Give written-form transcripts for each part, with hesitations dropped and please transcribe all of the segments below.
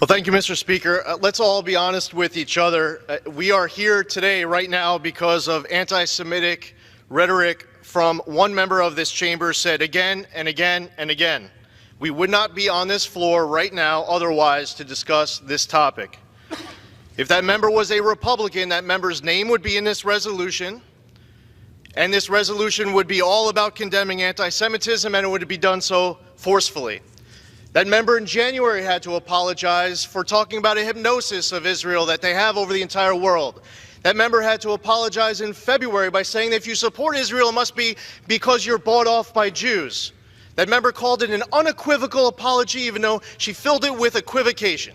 Well, thank you, Mr. Speaker. Let's all be honest with each other. We are here today, right now, because of anti-Semitic rhetoric from one member of this chamber said again and again and again. We would not be on this floor right now otherwise to discuss this topic. If that member was a Republican, that member's name would be in this resolution, and this resolution would be all about condemning anti-Semitism, and it would be done so forcefully. That member in January had to apologize for talking about a hypnosis of Israel that they have over the entire world. That member had to apologize in February by saying that if you support Israel, it must be because you're bought off by Jews. That member called it an unequivocal apology, even though she filled it with equivocation.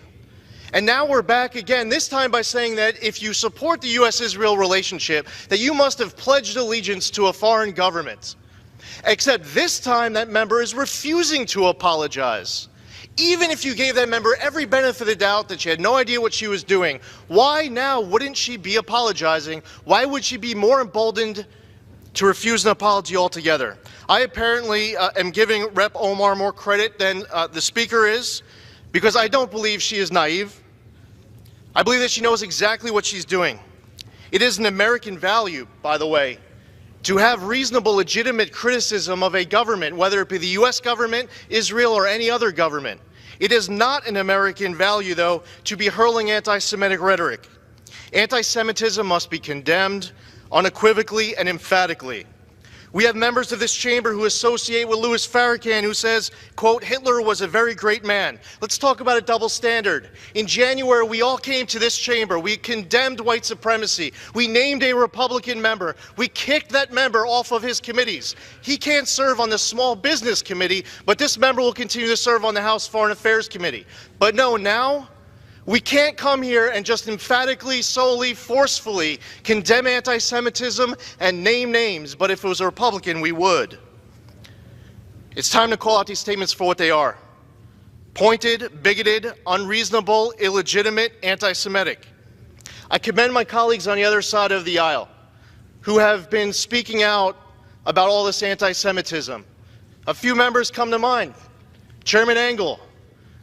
And now we're back again, this time by saying that if you support the U.S.-Israel relationship, that you must have pledged allegiance to a foreign government. Except this time that member is refusing to apologize. Even if you gave that member every benefit of the doubt that she had no idea what she was doing, why now wouldn't she be apologizing? Why would she be more emboldened to refuse an apology altogether? I apparently am giving Rep. Omar more credit than the Speaker is, because I don't believe she is naive. I believe that she knows exactly what she's doing. It is an American value, by the way, to have reasonable, legitimate criticism of a government, whether it be the U.S. government, Israel, or any other government. It is not an American value, though, to be hurling anti-Semitic rhetoric. Anti-Semitism must be condemned unequivocally and emphatically. We have members of this chamber who associate with Louis Farrakhan, who says, quote, Hitler was a very great man. Let's talk about a double standard. In January, we all came to this chamber. We condemned white supremacy. We named a Republican member. We kicked that member off of his committees. He can't serve on the Small Business Committee, but this member will continue to serve on the House Foreign Affairs Committee. But no, now we can't come here and just emphatically, solely, forcefully condemn anti-Semitism and name names, but if it was a Republican, we would. It's time to call out these statements for what they are. Pointed, bigoted, unreasonable, illegitimate, anti-Semitic. I commend my colleagues on the other side of the aisle who have been speaking out about all this anti-Semitism. A few members come to mind. Chairman Engel,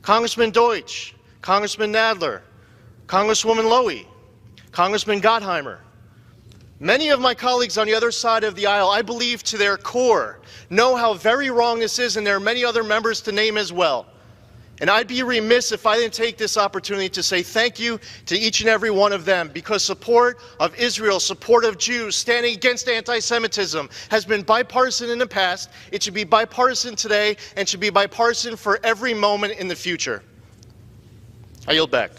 Congressman Deutsch, Congressman Nadler, Congresswoman Lowy, Congressman Gottheimer. Many of my colleagues on the other side of the aisle, I believe to their core, know how very wrong this is, and there are many other members to name as well. And I'd be remiss if I didn't take this opportunity to say thank you to each and every one of them, because support of Israel, support of Jews, standing against anti-Semitism has been bipartisan in the past. It should be bipartisan today, and should be bipartisan for every moment in the future. I yield back.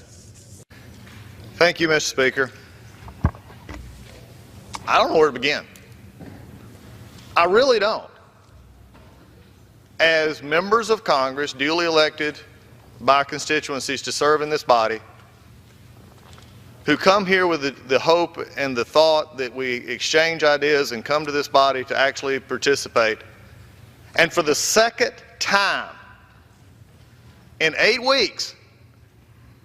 Thank you, Mr. Speaker. I don't know where to begin. I really don't. As members of Congress, duly elected by constituencies to serve in this body, who come here with the hope and the thought that we exchange ideas and come to this body to actually participate, and for the second time in 8 weeks,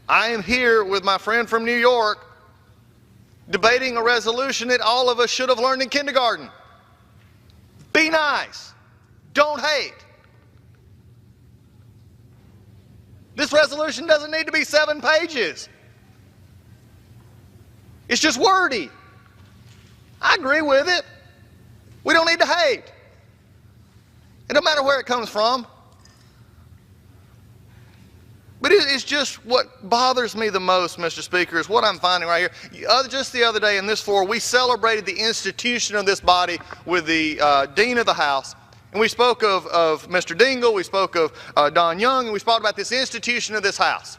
I am here with my friend from New York debating a resolution that all of us should have learned in kindergarten. Be nice. Don't hate. This resolution doesn't need to be 7 pages. It's just wordy. I agree with it. We don't need to hate. It don't matter where it comes from. But it's just what bothers me the most, Mr. Speaker, is what I'm finding right here. Just the other day in this floor, we celebrated the institution of this body with the Dean of the House. And we spoke of Mr. Dingell, we spoke of Don Young, and we spoke about this institution of this House.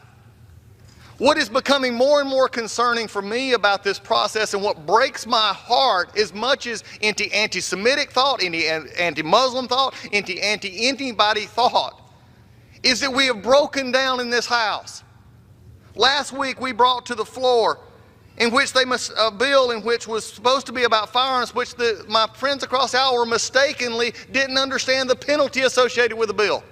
What is becoming more and more concerning for me about this process, and what breaks my heart as much as anti-Semitic thought, anti-Muslim thought, anti-anybody thought, is that we have broken down in this House. Last week we brought to the floor a bill in which was supposed to be about firearms, which my friends across the aisle were mistakenly didn't understand the penalty associated with the bill.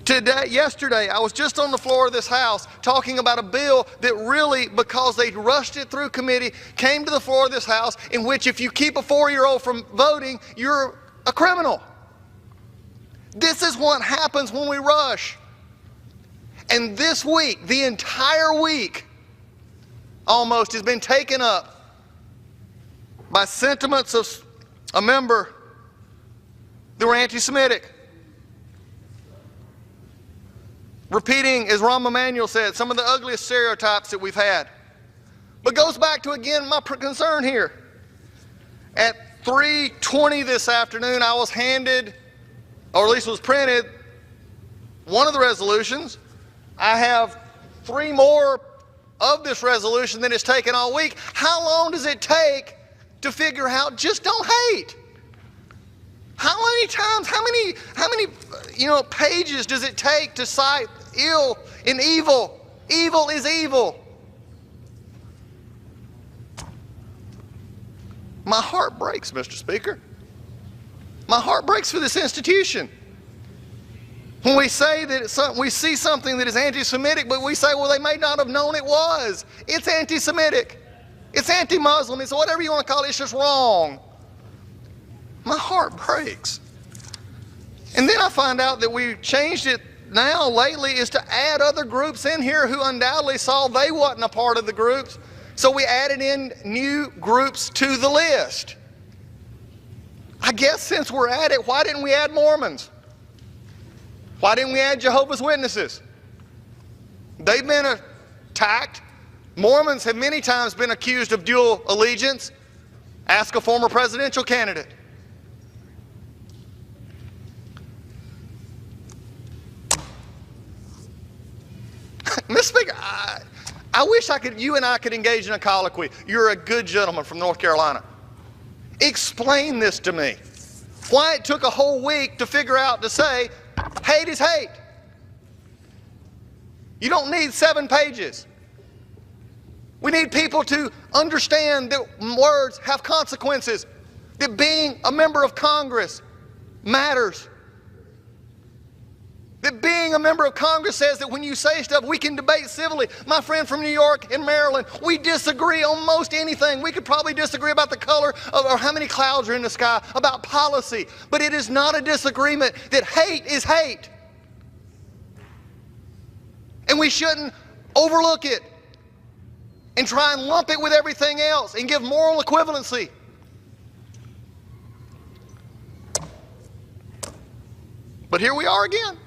Yesterday, I was just on the floor of this House talking about a bill that really, because they rushed it through committee, came to the floor of this House, in which if you keep a 4-year-old from voting, you're a criminal. This is what happens when we rush. And this week, the entire week, almost, has been taken up by sentiments of a member that were anti-Semitic. Repeating, as Rahm Emanuel said, some of the ugliest stereotypes that we've had. But goes back to, again, my concern here. At 3:20 this afternoon, I was handed, or at least was printed, one of the resolutions. I have 3 more of this resolution that it's taken all week. How long does it take to figure out just don't hate? How many times, how many pages does it take to cite ill and evil? Evil is evil. My heart breaks, Mr. Speaker. My heart breaks for this institution. When we say that we see something that is anti-Semitic, but we say, well, they may not have known it was. It's anti-Semitic. It's anti-Muslim. It's whatever you want to call it. It's just wrong. My heart breaks. And then I find out that we changed it now lately is to add other groups in here who undoubtedly saw they wasn't a part of the groups. So we added in new groups to the list. I guess since we're at it, why didn't we add Mormons? Why didn't we add Jehovah's Witnesses? They've been attacked. Mormons have many times been accused of dual allegiance. Ask a former presidential candidate. Mr. Speaker, I wish you and I could engage in a colloquy. You're a good gentleman from North Carolina. Explain this to me. Why it took a whole week to figure out to say, hate is hate. You don't need 7 pages. We need people to understand that words have consequences, that being a member of Congress matters. That being a member of Congress says that when you say stuff, we can debate civilly. My friend from New York and Maryland, we disagree on most anything. We could probably disagree about the color or how many clouds are in the sky, about policy. But it is not a disagreement that hate is hate. And we shouldn't overlook it and try and lump it with everything else and give moral equivalency. But here we are again.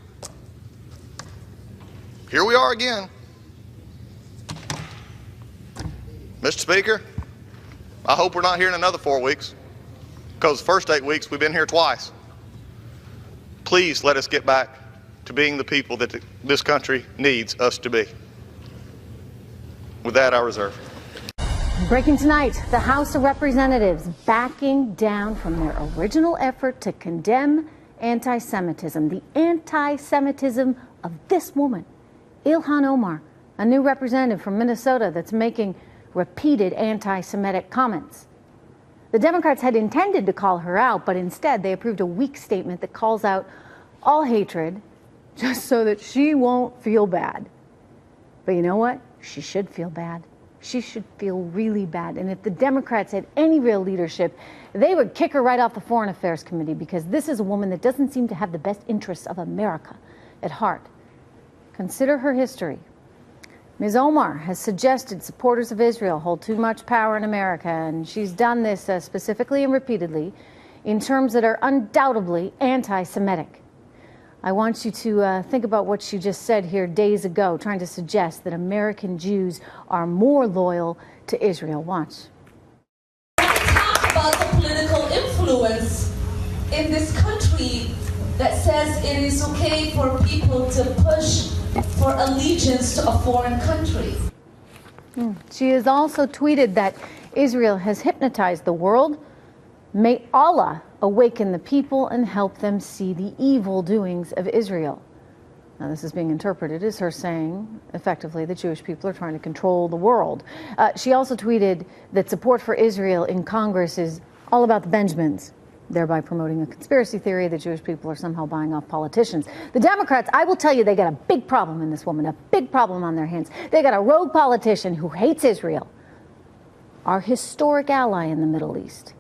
Here we are again. Mr. Speaker, I hope we're not here in another 4 weeks, because the first 8 weeks we've been here twice. Please let us get back to being the people that this country needs us to be. With that, I reserve. Breaking tonight, the House of Representatives backing down from their original effort to condemn anti-Semitism, the anti-Semitism of this woman, Ilhan Omar, a new representative from Minnesota that's making repeated anti-Semitic comments. The Democrats had intended to call her out, but instead they approved a weak statement that calls out all hatred just so that she won't feel bad. But you know what? She should feel bad. She should feel really bad. And if the Democrats had any real leadership, they would kick her right off the Foreign Affairs Committee, because this is a woman that doesn't seem to have the best interests of America at heart. Consider her history. Ms. Omar has suggested supporters of Israel hold too much power in America, and she's done this specifically and repeatedly in terms that are undoubtedly anti-Semitic. I want you to think about what she just said here days ago, trying to suggest that American Jews are more loyal to Israel. Watch. Talk about the political influence in this country that says it is okay for people to push for allegiance to a foreign country. She has also tweeted that Israel has hypnotized the world. May Allah awaken the people and help them see the evil doings of Israel. Now, this is being interpreted as her saying, effectively, the Jewish people are trying to control the world. She also tweeted that support for Israel in Congress is all about the Benjamins, thereby promoting a conspiracy theory that Jewish people are somehow buying off politicians. The Democrats, I will tell you, they got a big problem in this woman, a big problem on their hands. They got a rogue politician who hates Israel, our historic ally in the Middle East,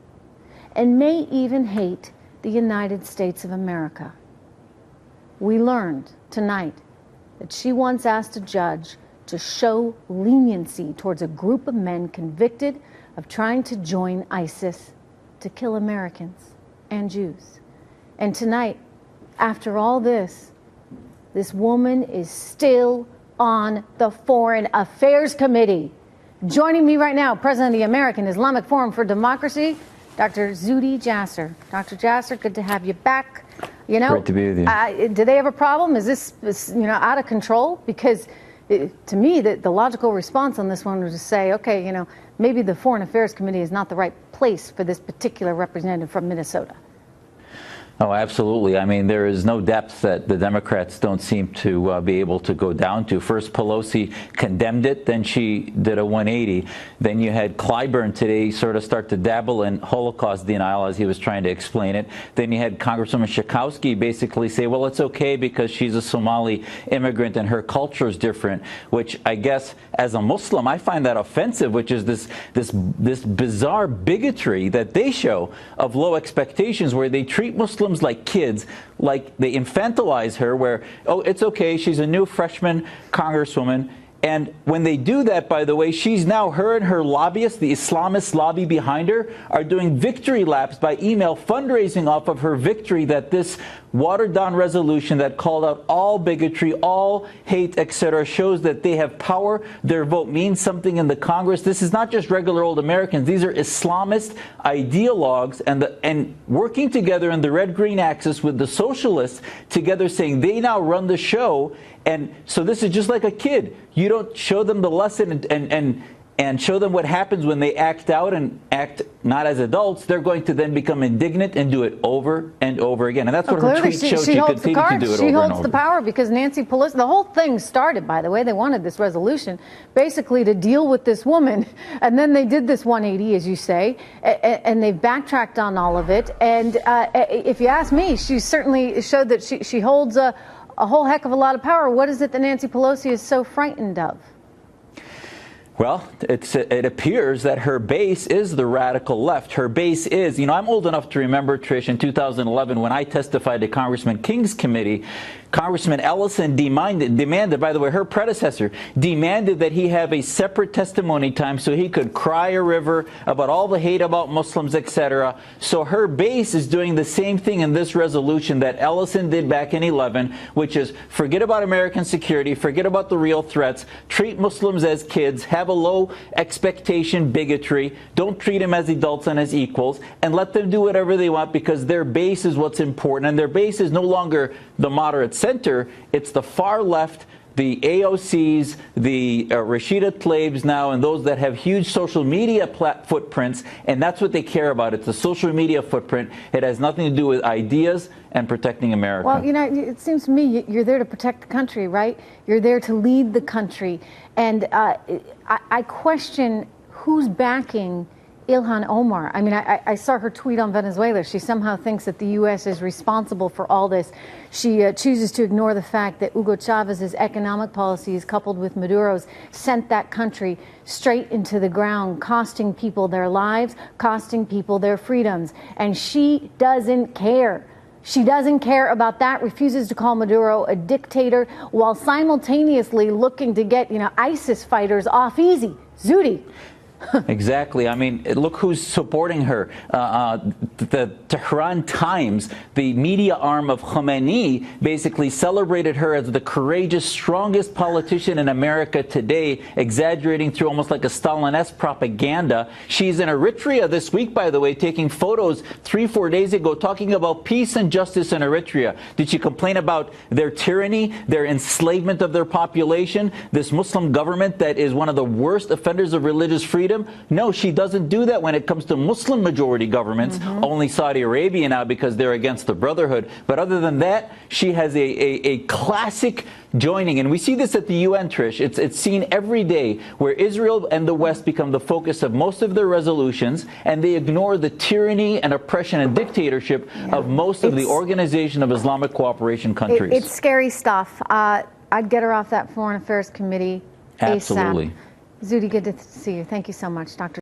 and may even hate the United States of America. We learned tonight that she once asked a judge to show leniency towards a group of men convicted of trying to join ISIS to kill Americans and Jews. And tonight, after all this, this woman is still on the Foreign Affairs Committee. Joining me right now, President of the American Islamic Forum for Democracy, Dr. Zuhdi Jasser. Dr. Jasser, good to have you back. You know, great to be with you. Do they have a problem? Is this, out of control? Because to me, the logical response on this one was to say, okay, maybe the Foreign Affairs Committee is not the right place for this particular representative from Minnesota. Oh, absolutely. I mean, there is no depth that the Democrats don't seem to be able to go down to. First, Pelosi condemned it, then she did a 180. Then you had Clyburn today sort of start to dabble in Holocaust denial as he was trying to explain it. Then you had Congresswoman Schakowsky basically say, well, it's okay because she's a Somali immigrant and her culture is different, which I guess as a Muslim, I find that offensive, which is this bizarre bigotry that they show of low expectations where they treat Muslims like kids, like they infantilize her where, oh, it's okay, she's a new freshman congresswoman. And when they do that, by the way, her and her lobbyists, the Islamist lobby behind her, are doing victory laps by email fundraising off of her victory that this watered-down resolution that called out all bigotry, all hate, etc., shows that they have power. Their vote means something in the Congress. This is not just regular old Americans. These are Islamist ideologues and working together in the red-green axis with the socialists together saying they now run the show. And so this is just like a kid. You don't show them the lesson and show them what happens when they act out and act not as adults. They're going to then become indignant and do it over and over again. And that's what her tweet showed. She continued to do it over and over. She holds the power because Nancy Pelosi, the whole thing started, by the way, they wanted this resolution basically to deal with this woman. And then they did this 180, as you say, and they've backtracked on all of it. And if you ask me, she certainly showed that she holds a whole heck of a lot of power. What is it that Nancy Pelosi is so frightened of? Well, it appears that her base is the radical left. Her base is, I'm old enough to remember, Trish, in 2011 when I testified to Congressman King's committee, Congressman Ellison demanded, by the way, her predecessor, demanded that he have a separate testimony time so he could cry a river about all the hate about Muslims, etc. So her base is doing the same thing in this resolution that Ellison did back in 11, which is forget about American security, forget about the real threats, treat Muslims as kids, have a low expectation bigotry, don't treat them as adults and as equals, and let them do whatever they want because their base is what's important. And their base is no longer the moderate center, it's the far left, the AOCs, the Rashida Tlaibs now, and those that have huge social media footprints, and that's what they care about. It's the social media footprint. It has nothing to do with ideas and protecting America. Well, it seems to me you're there to protect the country, right? You're there to lead the country. And I question who's backing Ilhan Omar. I mean, I saw her tweet on Venezuela. She somehow thinks that the U.S. is responsible for all this. She chooses to ignore the fact that Hugo Chavez's economic policies, coupled with Maduro's, sent that country straight into the ground, costing people their lives, costing people their freedoms. And she doesn't care. She doesn't care about that, refuses to call Maduro a dictator, while simultaneously looking to get, ISIS fighters off easy. Zuhdi. Exactly. I mean, look who's supporting her. The Tehran Times, the media arm of Khomeini, basically celebrated her as the courageous, strongest politician in America today, exaggerating through almost like a Stalin-esque propaganda. She's in Eritrea this week, by the way, taking photos 3-4 days ago, talking about peace and justice in Eritrea. Did she complain about their tyranny, their enslavement of their population, this Muslim government that is one of the worst offenders of religious freedom? No, she doesn't do that when it comes to Muslim majority governments, only Saudi Arabia now because they're against the Brotherhood. But other than that, she has a classic joining. And we see this at the UN, Trish. It's seen every day where Israel and the West become the focus of most of their resolutions, and they ignore the tyranny and oppression and dictatorship of most of the Organization of Islamic Cooperation countries. It's scary stuff. I'd get her off that Foreign Affairs Committee ASAP. Absolutely. Zuhdi, good to see you. Thank you so much, Dr.